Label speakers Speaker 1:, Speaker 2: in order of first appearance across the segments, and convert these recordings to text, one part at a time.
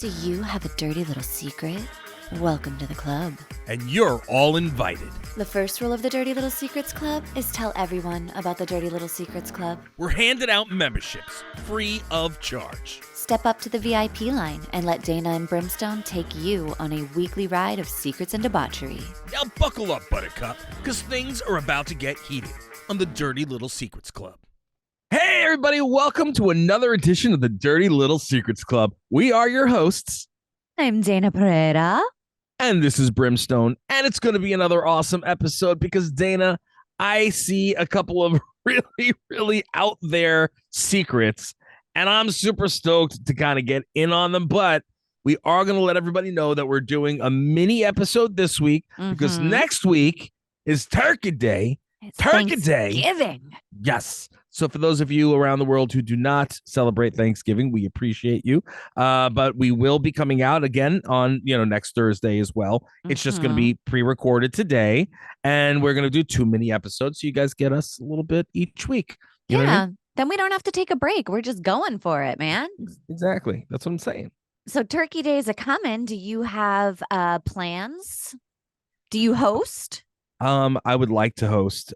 Speaker 1: Do you have a dirty little secret? Welcome to the club.
Speaker 2: And you're all invited.
Speaker 1: The first rule of the Dirty Little Secrets Club is tell everyone about the Dirty Little Secrets Club.
Speaker 2: We're handing out memberships, free of charge.
Speaker 1: Step up to the VIP line and let Dayna and Brimstone take you on a weekly ride of secrets and debauchery.
Speaker 2: Now buckle up, Buttercup, because things are about to get heated on the Dirty Little Secrets Club. Hey, everybody, welcome to another edition of the Dirty Little Secrets Club. We are your hosts.
Speaker 1: I'm Dayna Pereira.
Speaker 2: And this is Brimstone. And it's going to be another awesome episode because, Dayna, I see a couple of really out there secrets. And I'm super stoked to kind of get in on them. But we are going to let everybody know that we're doing a mini episode this week because next week is Turkey Day.
Speaker 1: It's
Speaker 2: Turkey Day.
Speaker 1: Thanksgiving.
Speaker 2: Yes. So for those of you around the world who do not celebrate Thanksgiving, we appreciate you. But we will be coming out again on, next Thursday as well. It's just going to be pre-recorded today. And we're going to do 2 mini episodes. So you guys get us a little bit each week. You know what I mean?
Speaker 1: Then we don't have to take a break. We're just going for it, man.
Speaker 2: Exactly. That's what I'm saying.
Speaker 1: So Turkey Days are coming. Do you have plans? Do you host?
Speaker 2: I would like to host.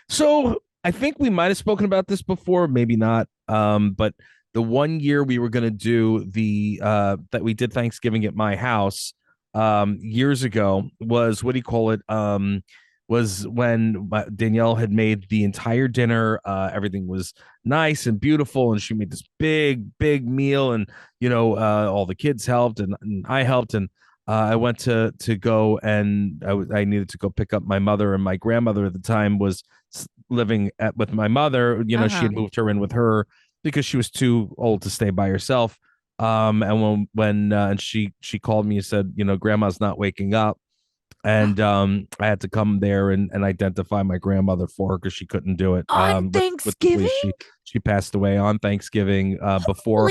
Speaker 2: So I think we might have spoken about this before, maybe not. But the one year we were going to do that we did Thanksgiving at my house years ago was, was when Danielle had made the entire dinner. Everything was nice and beautiful, and she made this big meal, and all the kids helped, and I helped, and I went to go, and I needed to go pick up my mother, and my grandmother at the time was living with my mother. She had moved her in with her because she was too old to stay by herself. And when she called me and said, grandma's not waking up. And I had to come there and identify my grandmother for her because she couldn't do it.
Speaker 1: On Thanksgiving?
Speaker 2: She passed away on Thanksgiving before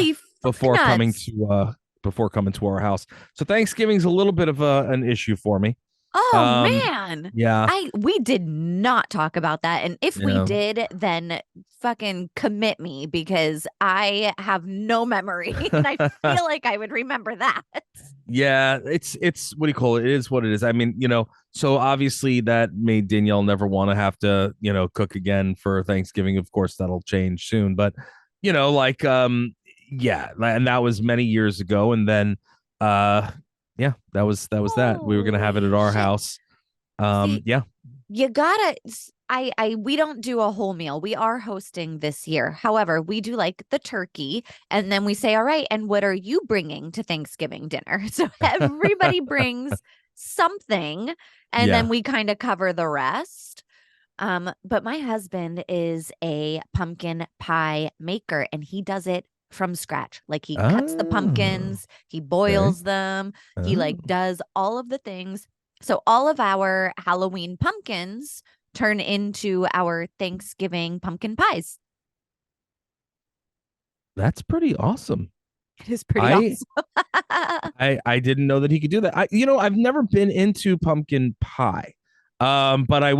Speaker 2: coming to our house. So Thanksgiving's a little bit of an issue for me.
Speaker 1: Oh, man.
Speaker 2: Yeah.
Speaker 1: We did not talk about that. And if we did, then fucking commit me because I have no memory. And I feel like I would remember that.
Speaker 2: Yeah, it's what do you call it? It is what it is. I mean, so obviously that made Danielle never want to have to, cook again for Thanksgiving. Of course, that'll change soon. But, yeah, and that was many years ago. And then yeah, that was that. We were gonna have it at our house. Yeah.
Speaker 1: You gotta we don't do a whole meal. We are hosting this year. However, we do like the turkey, and then we say, all right, and what are you bringing to Thanksgiving dinner? So everybody brings something, and then we kind of cover the rest. But my husband is a pumpkin pie maker, and he does it from scratch. Like he cuts the pumpkins, he boils them, he does all of the things. So all of our Halloween pumpkins turn into our Thanksgiving pumpkin pies. That's
Speaker 2: pretty awesome.
Speaker 1: It is pretty awesome.
Speaker 2: I didn't know that he could do that. I've never been into pumpkin pie. But I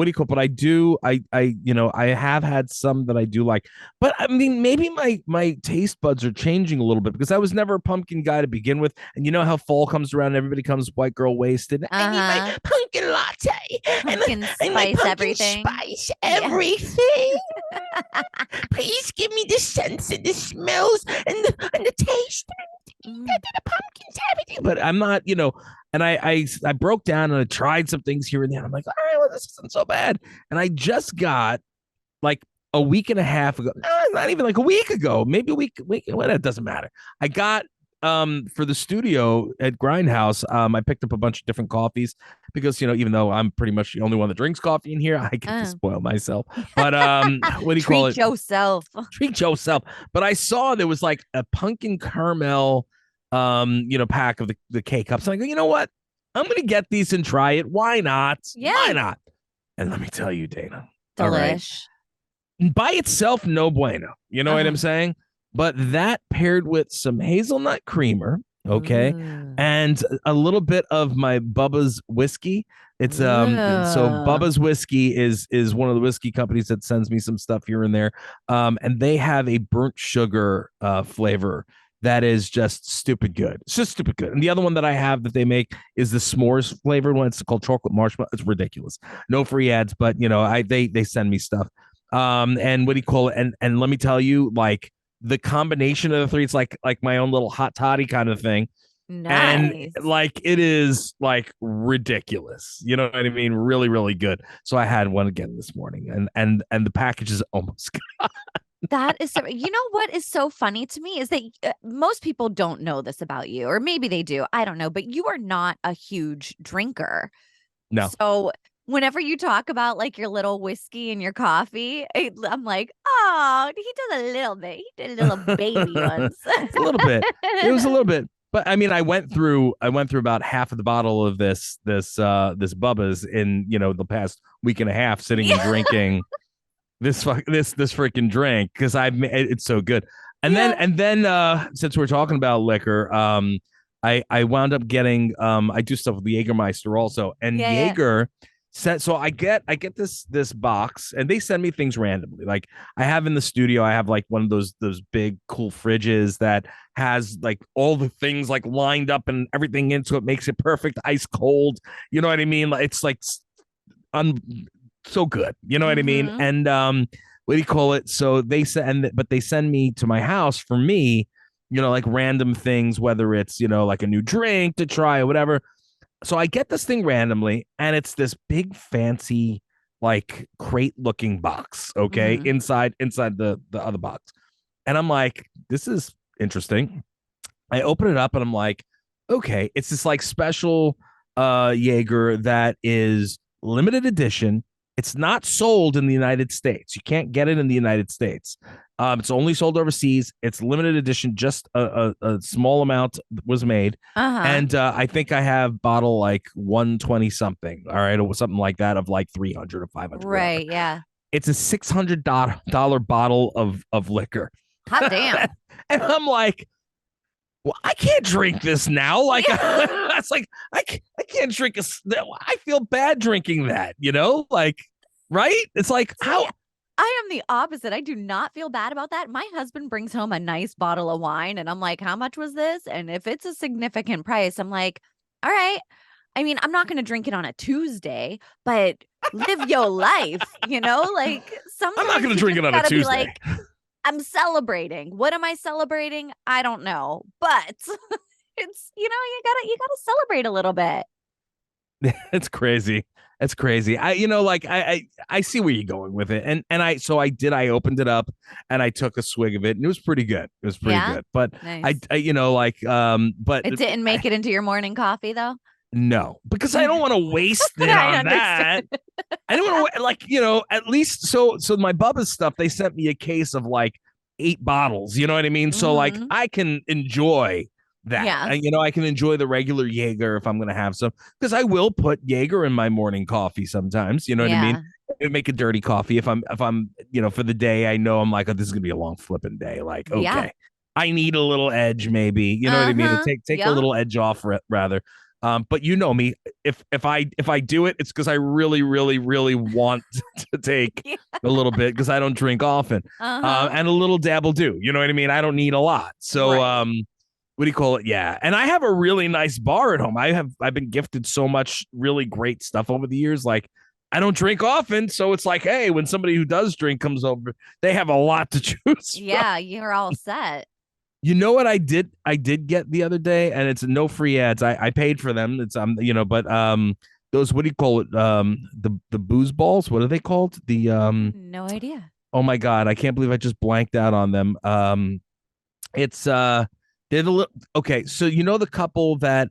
Speaker 2: have had some that I do like, but I mean, maybe my taste buds are changing a little bit because I was never a pumpkin guy to begin with. And you know how fall comes around, everybody comes white girl wasted. I need my pumpkin latte,
Speaker 1: pumpkin spice everything.
Speaker 2: Spice everything. Please give me the scents and the smells and the taste. The pumpkins, everything. But I'm not, and I broke down and I tried some things here and there. I'm like, all right, well, this isn't so bad. And I just got like a week and a half ago, not even like a week ago, maybe a week, well, it doesn't matter. I got for the studio at Grindhouse, I picked up a bunch of different coffees because, even though I'm pretty much the only one that drinks coffee in here, I get to spoil myself. But what do you call it? Treat yourself. But I saw there was like a pumpkin caramel pack of the K-Cups. And I go, you know what? I'm going to get these and try it. Why not?
Speaker 1: Yeah.
Speaker 2: Why not? And let me tell you, Dayna.
Speaker 1: Delish.
Speaker 2: Right, by itself, no bueno. You know what I'm saying? But that paired with some hazelnut creamer, okay, and a little bit of my Bubba's whiskey. It's so Bubba's whiskey is one of the whiskey companies that sends me some stuff here and there. And they have a burnt sugar flavor that is just stupid good. It's just stupid good. And the other one that I have that they make is the s'mores flavored one. It's called chocolate marshmallow. It's ridiculous. No free ads, but they send me stuff. And what do you call it? And let me tell you, like the combination of the three, it's like my own little hot toddy kind of thing. And
Speaker 1: Nice.
Speaker 2: like it is like ridiculous. You know what I mean? Really, really good. So I had one again this morning, and the package is almost
Speaker 1: That is so, you know what is so funny to me is that most people don't know this about you, or maybe they do. I don't know, but you are not a huge drinker.
Speaker 2: no.
Speaker 1: So whenever you talk about like your little whiskey and your coffee, I'm like, oh, he does a little bit. He did a little baby ones.
Speaker 2: It's a little bit. It was a little bit. But I mean, I went through about half of the bottle of this Bubba's in the past week and a half, sitting and
Speaker 1: Yeah.
Speaker 2: drinking this freaking drink because it's so good. And then
Speaker 1: Yeah.
Speaker 2: since we're talking about liquor, I wound up getting I do stuff with the Jägermeister also, and
Speaker 1: Yeah. Yeah.
Speaker 2: Jaeger sent. So I get this box, and they send me things randomly. Like I have in the studio, I have like one of those big cool fridges that has like all the things like lined up and everything into it, makes it perfect, ice cold. You know what I mean? It's like un so good. You know what I mean?
Speaker 1: Mm-hmm.
Speaker 2: And what do you call it? So they send, but they send me to my house for me, like random things, whether it's like a new drink to try or whatever. So I get this thing randomly, and it's this big fancy like crate looking box. Okay,
Speaker 1: Mm-hmm.
Speaker 2: inside the other box, and I'm like, this is interesting. I open it up, and I'm like, okay, it's this like special Jaeger that is limited edition. It's not sold in the United States. You can't get it in the United States. It's only sold overseas. It's limited edition. Just a small amount was made,
Speaker 1: Uh-huh.
Speaker 2: and I think I have bottle like 120 something. All right, or something like that of like 300 or 500, whatever.
Speaker 1: Right. Yeah.
Speaker 2: It's a $600 bottle of liquor,
Speaker 1: Hot
Speaker 2: and
Speaker 1: damn.
Speaker 2: I'm like, well, I can't drink this now. Like,
Speaker 1: Yeah.
Speaker 2: it's like I can't drink I feel bad drinking that, like, right? It's like,
Speaker 1: See,
Speaker 2: how?
Speaker 1: I am the opposite. I do not feel bad about that. My husband brings home a nice bottle of wine, and I'm like, how much was this? And if it's a significant price, I'm like, all right. I mean, I'm not going to drink it on a Tuesday, but live your life, like
Speaker 2: I'm not
Speaker 1: sometimes
Speaker 2: going to
Speaker 1: you
Speaker 2: drink
Speaker 1: just
Speaker 2: it on a
Speaker 1: got to be
Speaker 2: Tuesday.
Speaker 1: like, I'm celebrating. What am I celebrating? I don't know, but it's, you gotta celebrate a little bit.
Speaker 2: It's crazy. It's crazy. I see where you're going with it. I opened it up and I took a swig of it, and it was pretty good. It was pretty
Speaker 1: Yeah.
Speaker 2: good. But
Speaker 1: Nice.
Speaker 2: but
Speaker 1: It didn't make it into your morning coffee though.
Speaker 2: no, because I don't want to waste it
Speaker 1: I
Speaker 2: on that.
Speaker 1: understand.
Speaker 2: I don't want to at least so my Bubba's stuff, they sent me a case of like 8 bottles, you know what I mean? So like
Speaker 1: Hmm.
Speaker 2: I can enjoy that.
Speaker 1: Yeah.
Speaker 2: I can enjoy the regular Jaeger if I'm going to have some, because I will put Jaeger in my morning coffee sometimes, you know what I mean?
Speaker 1: Yeah.
Speaker 2: Make a dirty coffee if I'm for the day. I know I'm like, oh, this is going to be a long flipping day. Like,
Speaker 1: Yeah.
Speaker 2: okay, I need a little edge, maybe, you know what I mean? To
Speaker 1: Uh-huh.
Speaker 2: take a
Speaker 1: Yeah.
Speaker 2: little edge off rather. But you know me, if I do it, it's because I really, really, really want to take
Speaker 1: Yeah.
Speaker 2: a little bit, because I don't drink often.
Speaker 1: Uh-huh.
Speaker 2: And a little dab will do. You know what I mean? I don't need a lot. So
Speaker 1: Right.
Speaker 2: what do you call it? Yeah. And I have a really nice bar at home. I've been gifted so much really great stuff over the years. Like, I don't drink often, so it's like, hey, when somebody who does drink comes over, they have a lot to choose from.
Speaker 1: Yeah, you're all set.
Speaker 2: You know what I did? I did get the other day, and it's no free ads. I paid for them. It's but those, what do you call it? The booze balls. What are they called? The
Speaker 1: No idea.
Speaker 2: oh my god, I can't believe I just blanked out on them. It's they're the okay. So the couple that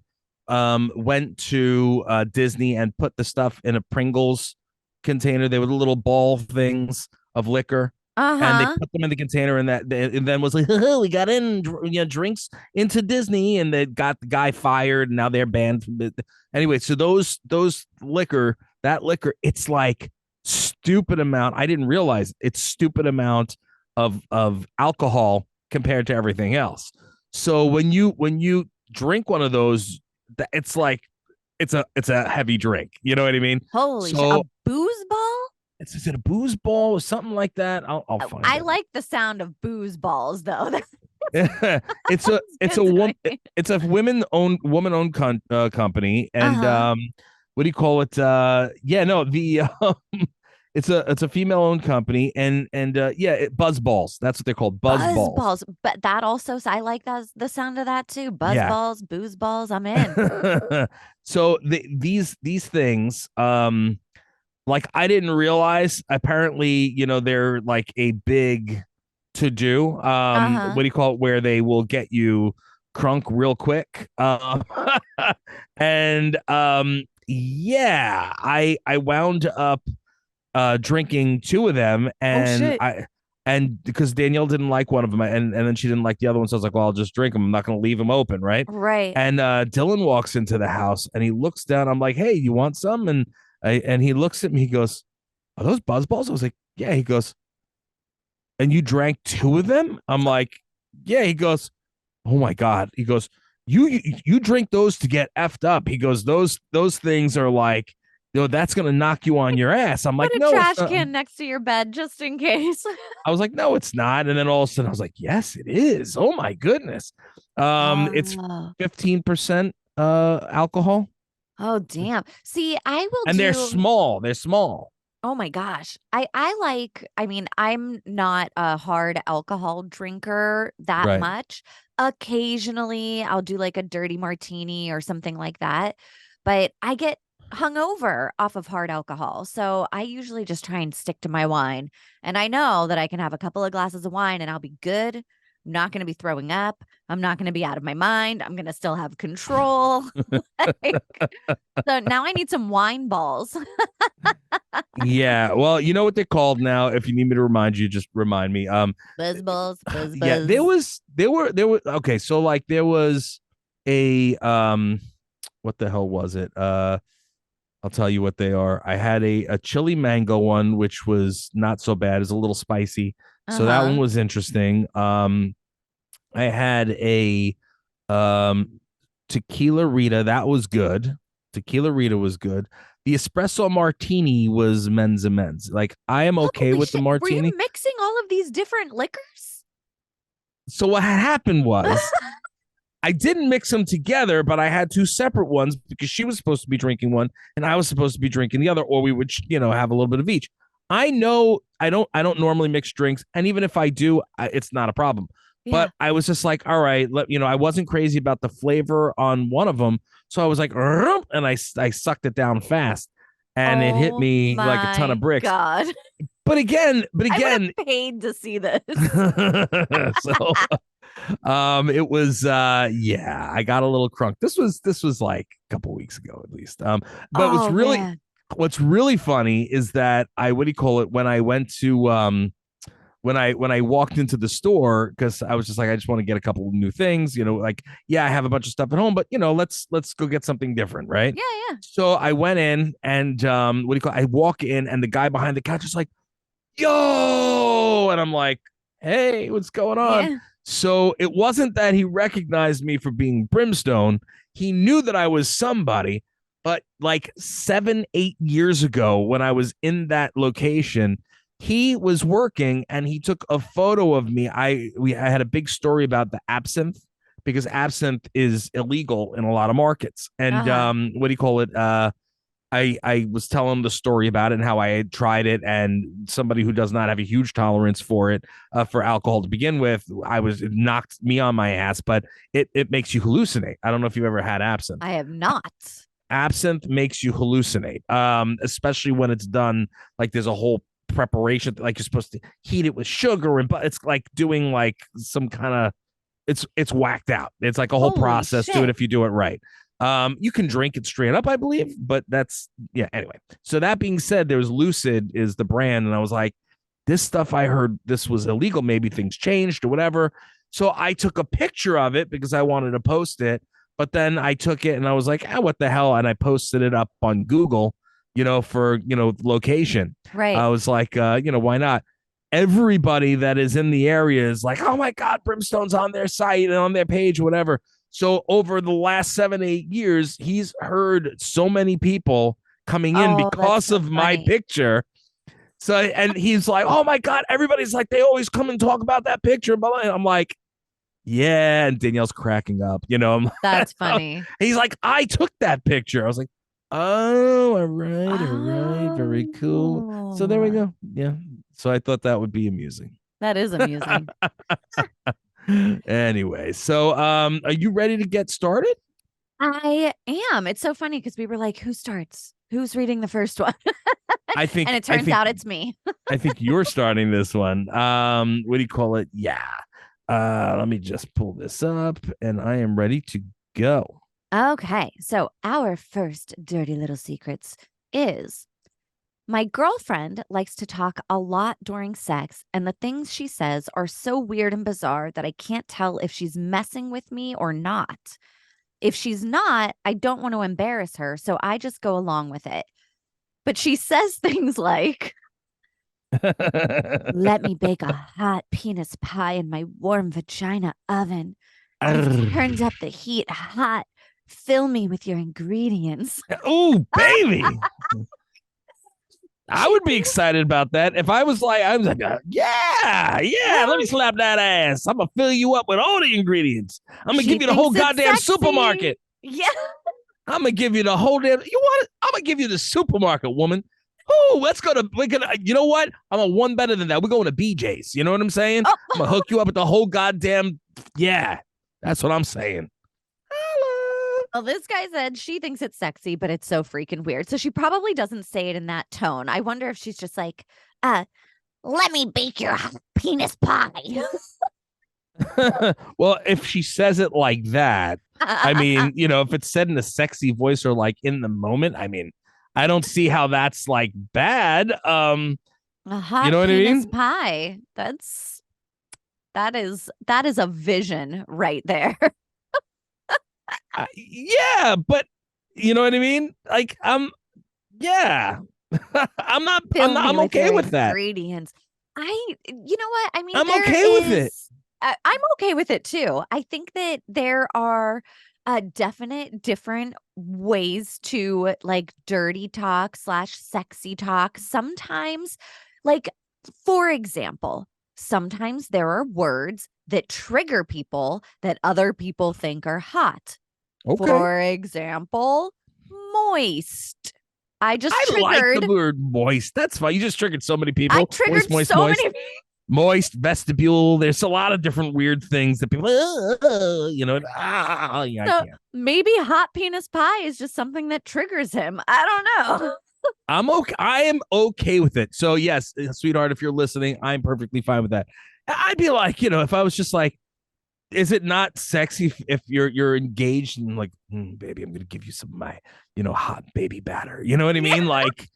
Speaker 2: went to Disney and put the stuff in a Pringles container. They were the little ball things of liquor, and they
Speaker 1: Uh-huh.
Speaker 2: put them in the container, and then was like, oh, we got in drinks into Disney, and they got the guy fired, and now they're banned from it. Anyway, so those liquor, that liquor, it's like stupid amount. I didn't realize it's stupid amount of alcohol compared to everything else. So when you drink one of those, it's like it's a heavy drink. You know what I mean?
Speaker 1: Holy shit. A
Speaker 2: So
Speaker 1: booze ball?
Speaker 2: is it a booze ball or something like that? I'll
Speaker 1: Oh,
Speaker 2: find
Speaker 1: I
Speaker 2: it.
Speaker 1: like the sound of booze balls though.
Speaker 2: it's a woman
Speaker 1: Considering.
Speaker 2: it's a woman owned company, and
Speaker 1: Uh-huh.
Speaker 2: what do you call it? Yeah, no, the it's a female owned company, and yeah, buzz balls. That's what they're called, buzz
Speaker 1: Buzz
Speaker 2: balls.
Speaker 1: balls. But that also, I like that the sound of that too. Buzz
Speaker 2: Yeah.
Speaker 1: balls, booze balls. I'm in.
Speaker 2: So these things, like I didn't realize. Apparently, they're like a big to do.
Speaker 1: Uh-huh.
Speaker 2: What do you call it? Where they will get you crunk real quick. And yeah, I wound up drinking two of them,
Speaker 1: Oh
Speaker 2: and
Speaker 1: shit.
Speaker 2: because Danielle didn't like one of them, and then she didn't like the other one, so I was like, well, I'll just drink them. I'm not going to leave them open, right?
Speaker 1: Right.
Speaker 2: And Dylan walks into the house and he looks down. I'm like, hey, you want some? And he looks at me. He goes, are those buzz balls? I was like, yeah. He goes, and you drank two of them? I'm like, yeah. He goes, oh my god. He goes, you drink those to get effed up. He goes, those things are like, that's gonna knock you on your ass. I'm
Speaker 1: Put
Speaker 2: like,
Speaker 1: a
Speaker 2: no, it's
Speaker 1: trash
Speaker 2: not.
Speaker 1: can next to your bed just in case.
Speaker 2: I was like, no, it's not. And then all of a sudden I was like, yes, it is. Oh my goodness. It's
Speaker 1: Oh.
Speaker 2: 15% alcohol.
Speaker 1: Oh damn. See, I will
Speaker 2: And they're
Speaker 1: do.
Speaker 2: small. They're small.
Speaker 1: Oh my gosh. I like, I mean, I'm not a hard alcohol drinker that
Speaker 2: Right.
Speaker 1: much. Occasionally, I'll do like a dirty martini or something like that, but I get hungover off of hard alcohol. So I usually just try and stick to my wine. And I know that I can have a couple of glasses of wine and I'll be good. I'm not going to be throwing up. I'm not going to be out of my mind. I'm going to still have control. Like, so now I need some wine balls.
Speaker 2: Yeah. Well, you know what they're called now. If you need me to remind you, just remind me.
Speaker 1: Buzz balls, buzz
Speaker 2: Yeah, there
Speaker 1: buzz.
Speaker 2: was there were okay, so like there was a what the hell was it? I'll tell you what they are. I had a chili mango one, which was not so bad. It's a little spicy. So that one
Speaker 1: Uh-huh.
Speaker 2: was interesting. I had a um tequila Rita, that was good. Tequila Rita was good. The espresso martini was men's and men's. Like I am okay
Speaker 1: Holy
Speaker 2: with the
Speaker 1: shit. Were you
Speaker 2: martini.
Speaker 1: mixing all of these different liquors?
Speaker 2: So what had happened was I didn't mix them together, but I had two separate ones because she was supposed to be drinking one and I was supposed to be drinking the other, or we would, have a little bit of each. I know I don't normally mix drinks, and even if I do, it's not a problem.
Speaker 1: Yeah.
Speaker 2: But I was just like, all right, I wasn't crazy about the flavor on one of them, so I was like, and I sucked it down fast, and it hit
Speaker 1: Oh
Speaker 2: me like a ton of
Speaker 1: my
Speaker 2: bricks.
Speaker 1: God.
Speaker 2: But
Speaker 1: I would
Speaker 2: again,
Speaker 1: have paid to see this.
Speaker 2: so it was yeah, I got a little crunk. This was like a couple weeks ago at least. But
Speaker 1: Oh man.
Speaker 2: what's really funny is that I what do you call it, when I went to when I walked into the store, because I was just like, I just want to get a couple of new things, like, yeah, I have a bunch of stuff at home, but let's go get something different, right?
Speaker 1: Yeah, yeah.
Speaker 2: So I went in, and what do you call it? I walk in, and the guy behind the couch is like, yo, and I'm like, hey, what's going on?
Speaker 1: Yeah.
Speaker 2: So it wasn't that he recognized me for being Brimstone. He knew that I was somebody, but like 7 8 years ago, when I was in that location, he was working and he took a photo of me. I had a big story about the absinthe, because absinthe is illegal in a lot of markets. And
Speaker 1: Uh-huh.
Speaker 2: what do you call it? I was telling him the story about it and how I had tried it, and somebody who does not have a huge tolerance for it, for alcohol to begin with, it knocked me on my ass, but it makes you hallucinate. I don't know if you've ever had absinthe.
Speaker 1: I have not.
Speaker 2: Absinthe makes you hallucinate, especially when it's done like there's a whole preparation, like you're supposed to heat it with sugar, but it's like doing like some kind of, it's whacked out. It's like a whole
Speaker 1: Holy
Speaker 2: process to it
Speaker 1: shit.
Speaker 2: if you do it right. You can drink it straight up, I believe, but that's, yeah. Anyway, so that being said, there's Lucid is the brand, and I was like, this stuff, I heard this was illegal. Maybe things changed or whatever. So I took a picture of it because I wanted to post it, but then I took it and I was like, what the hell? And I posted it up on Google, for location.
Speaker 1: Right.
Speaker 2: I was like, why not? Everybody that is in the area is like, oh my God, Brimstone's on their site and on their page, whatever. So over the last 7 8 years, he's heard so many people coming in
Speaker 1: Oh, that's
Speaker 2: because
Speaker 1: so
Speaker 2: of my
Speaker 1: funny.
Speaker 2: picture. So, and he's like, oh my God, everybody's like, they always come and talk about that picture. But I'm like, Yeah, and Danielle's cracking up.
Speaker 1: That's funny.
Speaker 2: He's like, I took that picture. I was like, oh, all right, very cool. So there we
Speaker 1: Oh,
Speaker 2: go. Yeah. So I thought that would be amusing.
Speaker 1: that is amusing.
Speaker 2: Anyway, so are you ready to get started?
Speaker 1: I am. It's so funny because we were like, who starts? Who's reading the first one?
Speaker 2: I
Speaker 1: And
Speaker 2: think
Speaker 1: it
Speaker 2: I
Speaker 1: turns
Speaker 2: think
Speaker 1: out it's me.
Speaker 2: I think you're starting this one. What do you call it? Yeah. Let me just pull this up and I am ready to go.
Speaker 1: Okay, so our first dirty little secrets is my girlfriend likes to talk a lot during sex, and the things she says are so weird and bizarre that I can't tell if she's messing with me or not. If she's not, I don't want to embarrass her, so I just go along with it. But she says things like, let me bake a hot penis pie in my warm vagina oven. I've turned up the heat hot. Fill me with your ingredients.
Speaker 2: Oh, baby. I
Speaker 1: She
Speaker 2: would be
Speaker 1: thinks
Speaker 2: excited about that if I was like, yeah, let me slap that ass. I'm gonna fill you up with all the ingredients. I'm gonna
Speaker 1: she
Speaker 2: give you the whole
Speaker 1: thinks it's
Speaker 2: goddamn
Speaker 1: sexy.
Speaker 2: supermarket.
Speaker 1: Yeah.
Speaker 2: I'm gonna give you the whole damn. You want it? I'm gonna give you the supermarket, woman. Oh, let's go to. We're gonna. You know what? I'm a one better than that. We're going to BJ's. You know what I'm saying?
Speaker 1: Oh,
Speaker 2: I'm gonna hook you up with the whole goddamn. Yeah, that's what I'm saying. Hello.
Speaker 1: well, this guy said she thinks it's sexy, but it's so freaking weird. So she probably doesn't say it in that tone. I wonder if she's just like, let me bake your penis pie.
Speaker 2: Well, if she says it like that, I mean, if it's said in a sexy voice or like in the moment, I mean, I don't see how that's like bad.
Speaker 1: A
Speaker 2: You
Speaker 1: hot
Speaker 2: know what I
Speaker 1: penis
Speaker 2: mean?
Speaker 1: pie. That is a vision right there.
Speaker 2: Yeah, but you know what I mean? Like, yeah,
Speaker 1: Fill me
Speaker 2: I'm
Speaker 1: with
Speaker 2: okay
Speaker 1: your
Speaker 2: with that.
Speaker 1: ingredients. You know what? I mean,
Speaker 2: I'm okay with it.
Speaker 1: I'm okay with it too. I think that there are definite different ways to like dirty talk slash sexy talk. Sometimes, like, for example, sometimes there are words that trigger people that other people think are hot.
Speaker 2: Okay.
Speaker 1: For example, moist. I just
Speaker 2: I like the
Speaker 1: triggered
Speaker 2: word moist. That's fine. You just triggered so many
Speaker 1: I
Speaker 2: people. Moist,
Speaker 1: triggered
Speaker 2: moist,
Speaker 1: so
Speaker 2: moist,
Speaker 1: many.
Speaker 2: moist, vestibule. There's a lot of different weird things that people, yeah, I
Speaker 1: So
Speaker 2: can't.
Speaker 1: maybe hot penis pie is just something that triggers him. I don't know.
Speaker 2: I'm okay. I am okay with it. So yes, sweetheart, if you're listening, I'm perfectly fine with that. I'd be like, if I was just like, is it not sexy if you're engaged and like, baby, I'm gonna give you some of my, hot baby batter. You know what I
Speaker 1: Yeah.
Speaker 2: mean? Like,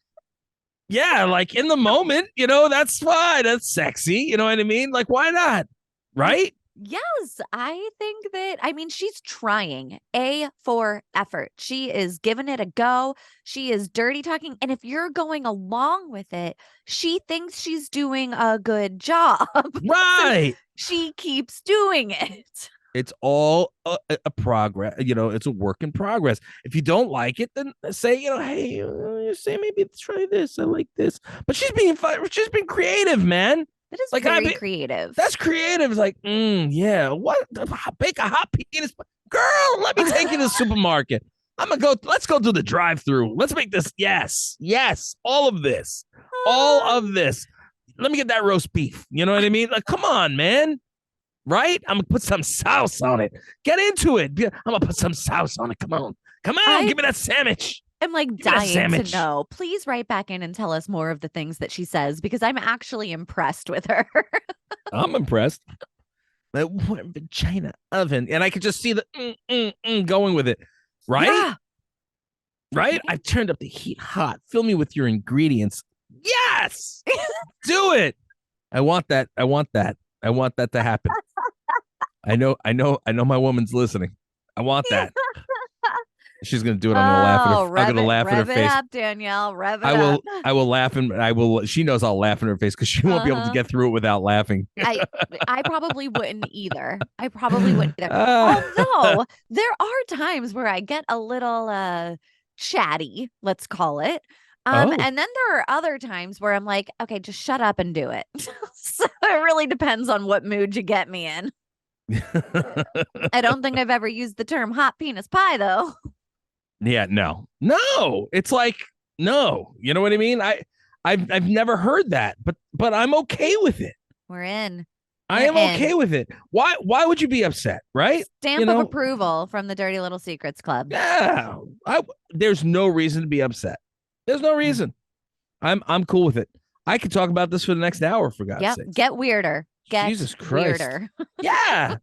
Speaker 2: yeah, like in the moment, that's fine. That's sexy. You know what I mean? Like, why not? Right?
Speaker 1: Yes, I think that, I mean, she's trying A for effort. She is giving it a go. She is dirty talking. And if you're going along with it, she thinks she's doing a good job. So
Speaker 2: Right.
Speaker 1: she keeps doing it.
Speaker 2: It's all a progress. It's a work in progress. If you don't like it, then say, hey, say maybe try this. I like this. But she's being fun. She's been creative, man.
Speaker 1: That is
Speaker 2: Like
Speaker 1: very creative.
Speaker 2: that's creative. It's like, yeah, what? Bake a hot penis, girl. Let me take you to the supermarket. I'm gonna go. Let's go to the drive-through. Let's make this. Yes, yes, all of this, all of this. Let me get that roast beef. You know what I mean? Like, come on, man. Right? I'm gonna put some sauce on it. Get into it. I'm gonna put some sauce on it. Come on, come on.
Speaker 1: I
Speaker 2: Give me that sandwich.
Speaker 1: am like
Speaker 2: Give me that
Speaker 1: dying to
Speaker 2: sandwich.
Speaker 1: know. Please write back in and tell us more of the things that she says because I'm actually impressed with her.
Speaker 2: I'm impressed. That warm vagina oven, and I could just see the going with it. Right?
Speaker 1: Yeah.
Speaker 2: Right? I've turned up the heat hot. Fill me with your ingredients. Yes. Do it. I want that. I want that. I want that to happen. I know my woman's listening. I want that. She's gonna do it. I'm gonna laugh at her. I'm gonna laugh at her
Speaker 1: rev it
Speaker 2: face.
Speaker 1: up, Danielle. Rev it
Speaker 2: I
Speaker 1: up.
Speaker 2: will I will laugh and I will she knows I'll laugh in her face because she won't be able to
Speaker 1: Uh-huh.
Speaker 2: get through it without laughing.
Speaker 1: I probably wouldn't either. I probably wouldn't either.
Speaker 2: Uh,
Speaker 1: Although there are times where I get a little chatty, let's call it.
Speaker 2: oh,
Speaker 1: And then there are other times where I'm like, okay, just shut up and do it. So it really depends on what mood you get me in. I don't think I've ever used the term hot penis pie though.
Speaker 2: Yeah, no. It's like no. You know what I mean? I've never heard that, but I'm okay with it.
Speaker 1: We're in.
Speaker 2: I
Speaker 1: We're
Speaker 2: am
Speaker 1: in.
Speaker 2: okay with it. Why would you be upset, right?
Speaker 1: Stamp of approval from the Dirty Little Secrets Club.
Speaker 2: Yeah. There's no reason to be upset. There's no reason. I'm cool with it. I could talk about this for the next hour, for God's sake.
Speaker 1: Get weirder. Get
Speaker 2: Jesus Christ.
Speaker 1: Weirder.
Speaker 2: Yeah.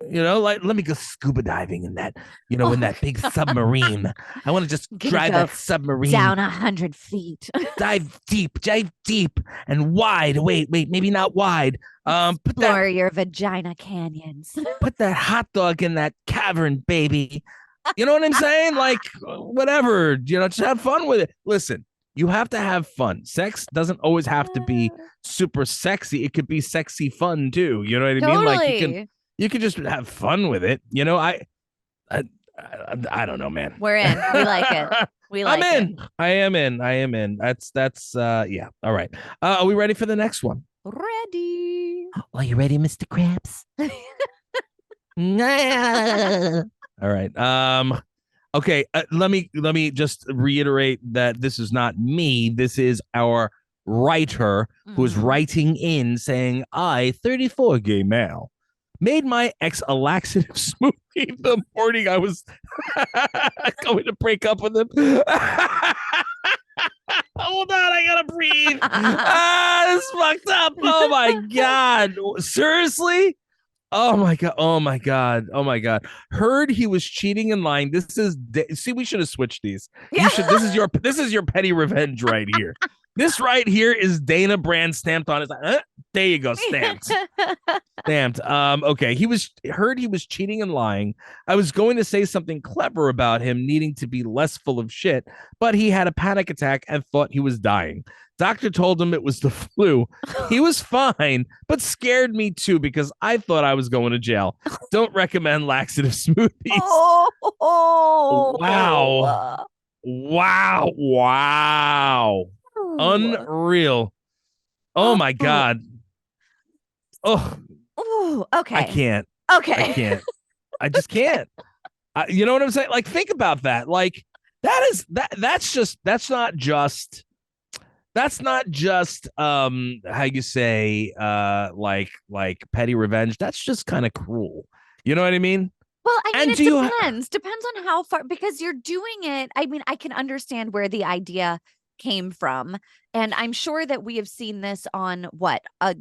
Speaker 2: Like let me go scuba diving in that, in that big submarine. I want to just drive that submarine
Speaker 1: down 100 feet.
Speaker 2: dive deep and wide. Wait, maybe not wide.
Speaker 1: Explore your vagina canyons.
Speaker 2: Put that hot dog in that cavern, baby. You know what I'm saying? Like, whatever, just have fun with it. Listen, you have to have fun. Sex doesn't always have to be super sexy. It could be sexy fun too. You know what I mean? Like you can just have fun with it. I don't know, man.
Speaker 1: We're in. We like it.
Speaker 2: I'm in. I am in. That's yeah. All right. Are we ready for the next one?
Speaker 1: Ready.
Speaker 2: Are you ready, Mr. Krabs? All right. Okay. Let me just reiterate that this is not me. This is our writer who is writing in saying, I, 34 gay male, made my ex a laxative smoothie the morning I was going to break up with him. Hold on, I gotta breathe. This fucked up. Oh my God. Seriously? Oh my God. Heard he was cheating and lying. See, we should have switched these. This is your petty revenge right here. This right here is Dayna brand stamped on his. There you go, stamped. Stamped. Okay. Heard he was cheating and lying. I was going to say something clever about him needing to be less full of shit, but he had a panic attack and thought he was dying. Doctor told him it was the flu. He was fine, but scared me too because I thought I was going to jail. Don't recommend laxative smoothies.
Speaker 1: Oh,
Speaker 2: wow. Unreal. Oh my God. Oh.
Speaker 1: Okay.
Speaker 2: I can't.
Speaker 1: Okay.
Speaker 2: I just can't. You know what I'm saying? Like, think about that. Like, that's not just how you say like petty revenge. That's just kind of cruel. You know what I mean?
Speaker 1: Well, I mean, it depends. Depends on how far, because you're doing it. I mean, I can understand where the idea came from. And I'm sure that we have seen this on a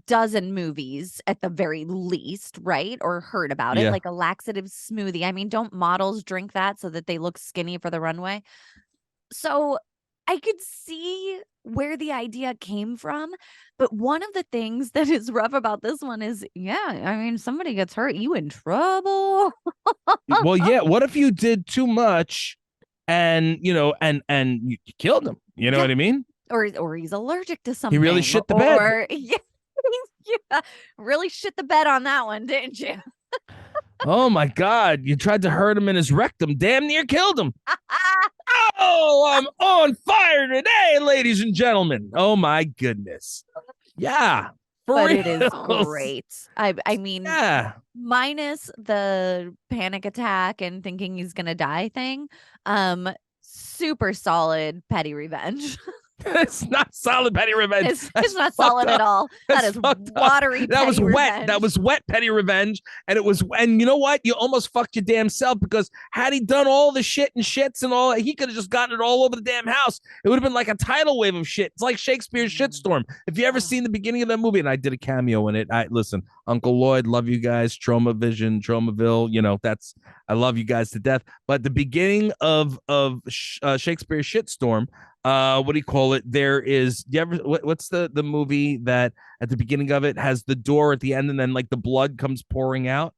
Speaker 1: dozen movies at the very least, right? Or heard about it, like a laxative smoothie. I mean, don't models drink that so that they look skinny for the runway? So I could see where the idea came from. But one of the things that is rough about this one is, I mean, somebody gets hurt, you in trouble.
Speaker 2: Well, yeah. What if you did too much and and you killed him? You know what I mean?
Speaker 1: Or he's allergic to something.
Speaker 2: He really shit the bed.
Speaker 1: Really shit the bed on that one, didn't you?
Speaker 2: Oh my God. You tried to hurt him in his rectum. Damn near killed him. Oh, I'm on fire today, ladies and gentlemen. Oh my goodness. Yeah.
Speaker 1: But it is great. I mean, minus the panic attack and thinking he's gonna die thing. Super solid petty revenge.
Speaker 2: It's not solid petty revenge.
Speaker 1: It's not solid at all. That is watery.
Speaker 2: That was wet.
Speaker 1: Revenge.
Speaker 2: That was wet petty revenge. And you know what? You almost fucked your damn self, because had he done all the shit and shits and all, he could have just gotten it all over the damn house. It would have been like a tidal wave of shit. It's like Shakespeare's shitstorm. If you ever seen the beginning of that movie, and I did a cameo in it. Listen, Uncle Lloyd, love you guys. Trauma Vision, Traumaville. I love you guys to death. But the beginning of Shakespeare's shitstorm. What do you call it? There is, what's the movie that at the beginning of it has the door at the end and then like the blood comes pouring out?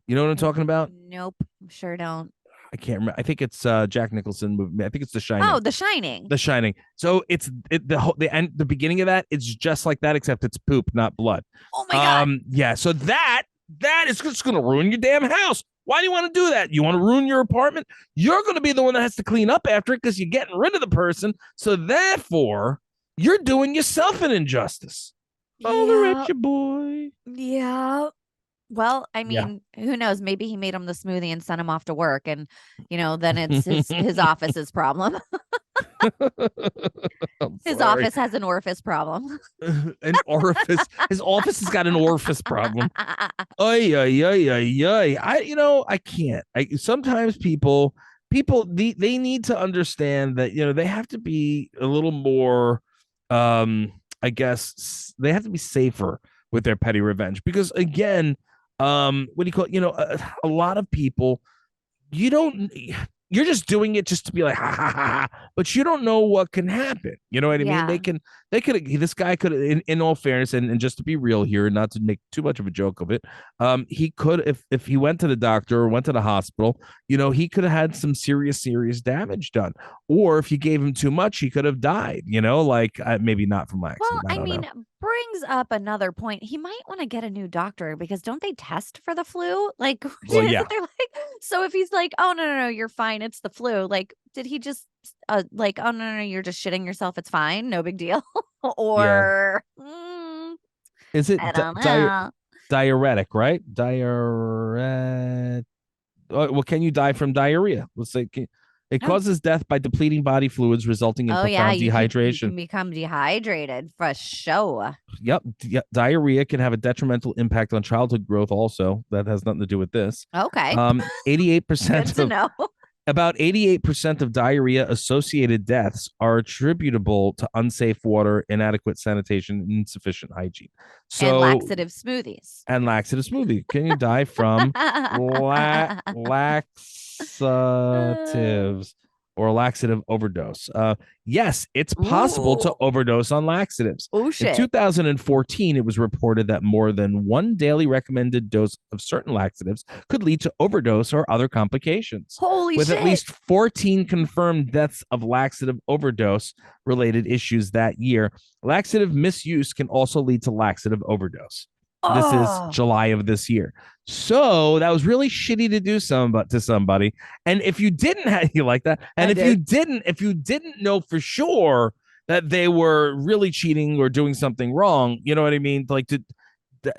Speaker 2: You know what I'm talking about?
Speaker 1: Nope, sure don't.
Speaker 2: I can't remember. I think it's Jack Nicholson movie. I think it's The Shining.
Speaker 1: Oh, The Shining.
Speaker 2: The Shining. So the beginning of that, it's just like that, except it's poop, not blood.
Speaker 1: Oh my God.
Speaker 2: Yeah. So that is just gonna ruin your damn house. Why do you want to do that? You want to ruin your apartment? You're going to be the one that has to clean up after it because you're getting rid of the person. So therefore, you're doing yourself an injustice. Oh, the wretched boy.
Speaker 1: Yeah. Well, I
Speaker 2: Yeah.
Speaker 1: mean, who knows? Maybe he made him the smoothie and sent him off to work, and then it's his office's problem.
Speaker 2: I'm
Speaker 1: His
Speaker 2: sorry.
Speaker 1: office has an orifice problem.
Speaker 2: An orifice. His office has got an orifice problem. Ay, ay, ay, ay, ay. I can't. Sometimes people they need to understand that, they have to be a little more, I guess they have to be safer with their petty revenge, because again, what do you call it? A lot of people, you don't you're just doing it just to be like ha ha ha, but you don't know what can happen. You know what I mean?
Speaker 1: Yeah.
Speaker 2: They could this guy could, in all fairness, and just to be real here, not to make too much of a joke of it, he could, if he went to the doctor or went to the hospital, he could have had some serious damage done. Or if you gave him too much, he could have died, like maybe not from
Speaker 1: Well,
Speaker 2: laxative. I
Speaker 1: I
Speaker 2: don't
Speaker 1: mean,
Speaker 2: know.
Speaker 1: brings up another point. He might want to get a new doctor because don't they test for the flu? Like,
Speaker 2: Well,
Speaker 1: isn't
Speaker 2: yeah.
Speaker 1: there like, so if he's like, oh, no, you're fine. It's the flu. Like, did he just, like, oh, no, you're just shitting yourself. It's fine. No big deal.
Speaker 2: Yeah.
Speaker 1: Or,
Speaker 2: Is it
Speaker 1: I don't know.
Speaker 2: diuretic, right? Diuretic. Well, can you die from diarrhea? Let's say it
Speaker 1: No.
Speaker 2: causes death by depleting body fluids, resulting in
Speaker 1: Oh, yeah.
Speaker 2: profound
Speaker 1: You
Speaker 2: dehydration.
Speaker 1: can become dehydrated for sure.
Speaker 2: Yep. Diarrhea can have a detrimental impact on childhood growth. Also, that has nothing to do with this.
Speaker 1: Okay.
Speaker 2: 88%
Speaker 1: Good to
Speaker 2: of
Speaker 1: know.
Speaker 2: About 88% of diarrhea associated deaths are attributable to unsafe water, inadequate sanitation, and insufficient hygiene.
Speaker 1: And
Speaker 2: So,
Speaker 1: laxative smoothies.
Speaker 2: and laxative smoothie. Can you die from laxatives or a laxative overdose? Yes, it's possible to
Speaker 1: Ooh.
Speaker 2: overdose on laxatives.
Speaker 1: Oh,
Speaker 2: In
Speaker 1: shit.
Speaker 2: 2014, it was reported that more than one daily recommended dose of certain laxatives could lead to overdose or other complications.
Speaker 1: Holy
Speaker 2: With
Speaker 1: shit.
Speaker 2: at least 14 confirmed deaths of laxative overdose related issues that year, laxative misuse can also lead to laxative overdose. This is
Speaker 1: Oh,
Speaker 2: July of this year. So that was really shitty to do to somebody. And if you didn't have you like that, and
Speaker 1: I
Speaker 2: if you
Speaker 1: did.
Speaker 2: didn't know for sure that they were really cheating or doing something wrong, you know what I mean? Like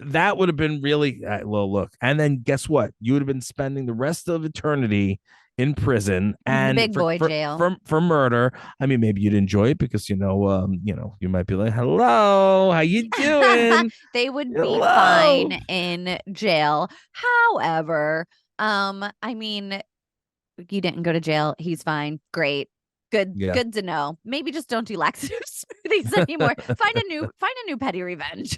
Speaker 2: that would have been really well, look. And then guess what? You would have been spending the rest of eternity in prison and
Speaker 1: Big boy jail.
Speaker 2: for murder. I mean, maybe you'd enjoy it because you might be like, "Hello, how you doing?"
Speaker 1: They would be
Speaker 2: Hello.
Speaker 1: fine in jail. However, I mean, you didn't go to jail. He's fine. Great.
Speaker 2: Yeah.
Speaker 1: Good to know. Maybe just don't do laxative smoothies anymore. Find a new petty revenge.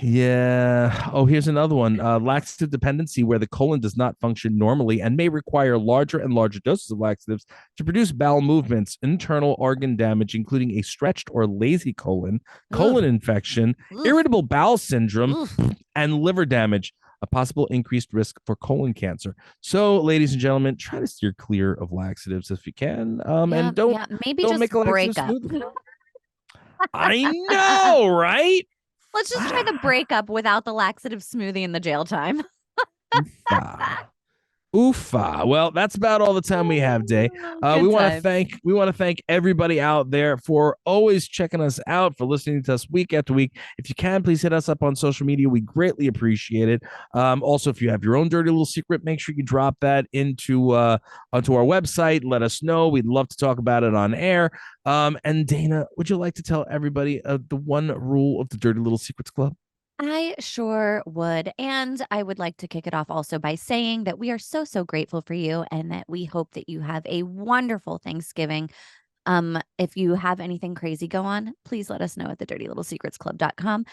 Speaker 2: Yeah. Oh, here's another one. Laxative dependency, where the colon does not function normally and may require larger and larger doses of laxatives to produce bowel movements, internal organ damage, including a stretched or lazy colon, colon infection, irritable bowel syndrome, and liver damage. A possible increased risk for colon cancer. So, ladies and gentlemen, try to steer clear of laxatives if you can. And don't
Speaker 1: Maybe
Speaker 2: don't
Speaker 1: just
Speaker 2: make a laxative
Speaker 1: break up.
Speaker 2: smoothie. I know, right?
Speaker 1: Let's just try the breakup without the laxative smoothie in the jail time.
Speaker 2: Oofa. Well, that's about all the time we have, Day.
Speaker 1: Good
Speaker 2: we want to
Speaker 1: times.
Speaker 2: thank everybody out there for always checking us out, for listening to us week after week. If you can, please hit us up on social media. We greatly appreciate it. Also, if you have your own dirty little secret, make sure you drop that onto our website. Let us know. We'd love to talk about it on air. And Dana, would you like to tell everybody the one rule of the Dirty Little Secrets Club?
Speaker 1: I sure would. And I would like to kick it off also by saying that we are so grateful for you and that we hope that you have a wonderful Thanksgiving. If you have anything crazy go on, please let us know at thedirtylittlesecretsclub.com.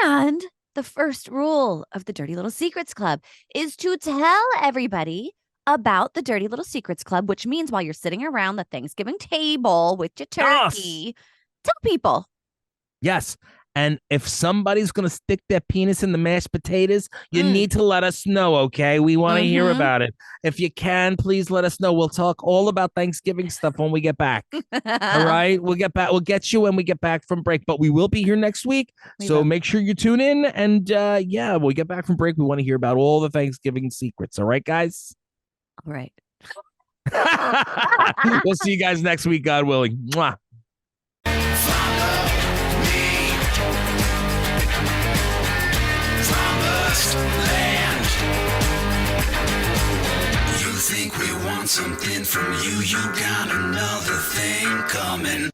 Speaker 1: And the first rule of the Dirty Little Secrets Club is to tell everybody about the Dirty Little Secrets Club, which means while you're sitting around the Thanksgiving table with your turkey, tell people.
Speaker 2: Yes. And if somebody's going to stick their penis in the mashed potatoes, you need to let us know, okay? We want to hear about it. If you can, please let us know. We'll talk all about Thanksgiving stuff when we get back. All right? We'll get back. We'll get you when we get back from break. But we will be here next week. So make sure you tune in. And when we get back from break, we want to hear about all the Thanksgiving secrets. All right, guys?
Speaker 1: All right.
Speaker 2: We'll see you guys next week, God willing. Mwah.
Speaker 3: Land. You think we want something from you? You got another thing coming.